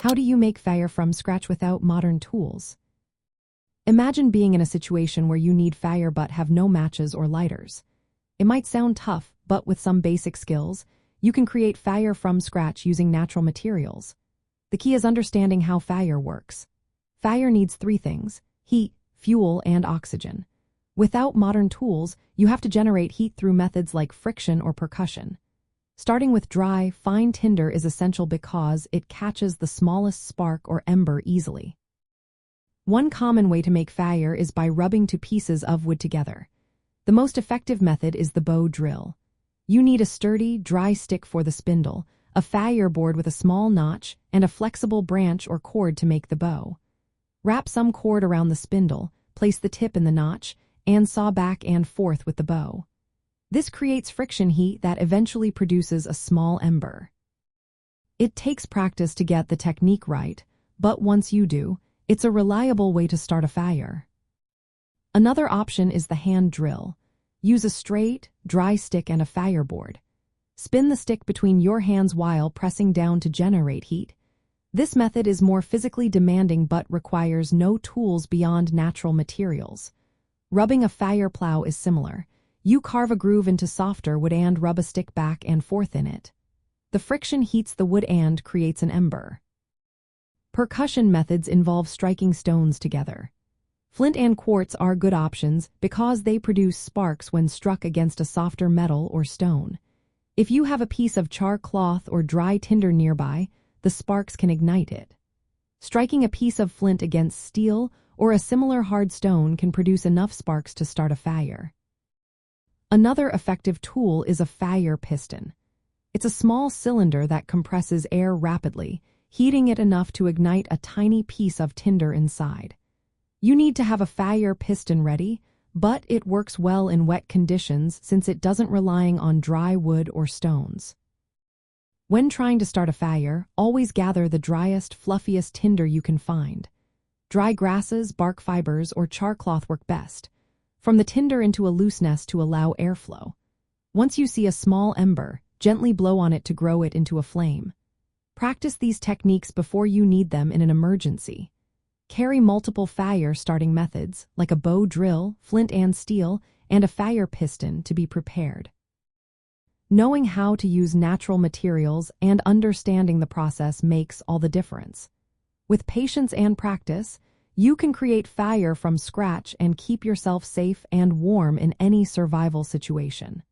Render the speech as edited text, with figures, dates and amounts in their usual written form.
How do you make fire from scratch without modern tools? Imagine being in a situation where you need fire but have no matches or lighters. It might sound tough, but with some basic skills, you can create fire from scratch using natural materials. The key is understanding how fire works. Fire needs three things: heat, fuel, and oxygen. Without modern tools, you have to generate heat through methods like friction or percussion. Starting with dry, fine tinder is essential because it catches the smallest spark or ember easily. One common way to make fire is by rubbing two pieces of wood together. The most effective method is the bow drill. You need a sturdy, dry stick for the spindle, a fire board with a small notch, and a flexible branch or cord to make the bow. Wrap some cord around the spindle, place the tip in the notch, and saw back and forth with the bow. This creates friction heat that eventually produces a small ember. It takes practice to get the technique right, but once you do, it's a reliable way to start a fire. Another option is the hand drill. Use a straight, dry stick and a fire board. Spin the stick between your hands while pressing down to generate heat. This method is more physically demanding but requires no tools beyond natural materials. Rubbing a fire plough is similar. You carve a groove into softer wood and rub a stick back and forth in it. The friction heats the wood and creates an ember. Percussion methods involve striking stones together. Flint and quartz are good options because they produce sparks when struck against a softer metal or stone. If you have a piece of char cloth or dry tinder nearby, the sparks can ignite it. Striking a piece of flint against steel or a similar hard stone can produce enough sparks to start a fire. Another effective tool is a fire piston. It's a small cylinder that compresses air rapidly, heating it enough to ignite a tiny piece of tinder inside. You need to have a fire piston ready, but it works well in wet conditions since it doesn't rely on dry wood or stones. When trying to start a fire, always gather the driest, fluffiest tinder you can find. Dry grasses, bark fibers, or char cloth work best. From the tinder into a loose nest to allow airflow. Once you see a small ember, gently blow on it to grow it into a flame. Practice these techniques before you need them in an emergency. Carry multiple fire starting methods, like a bow drill, flint and steel, and a fire piston to be prepared. Knowing how to use natural materials and understanding the process makes all the difference. With patience and practice, you can create fire from scratch and keep yourself safe and warm in any survival situation.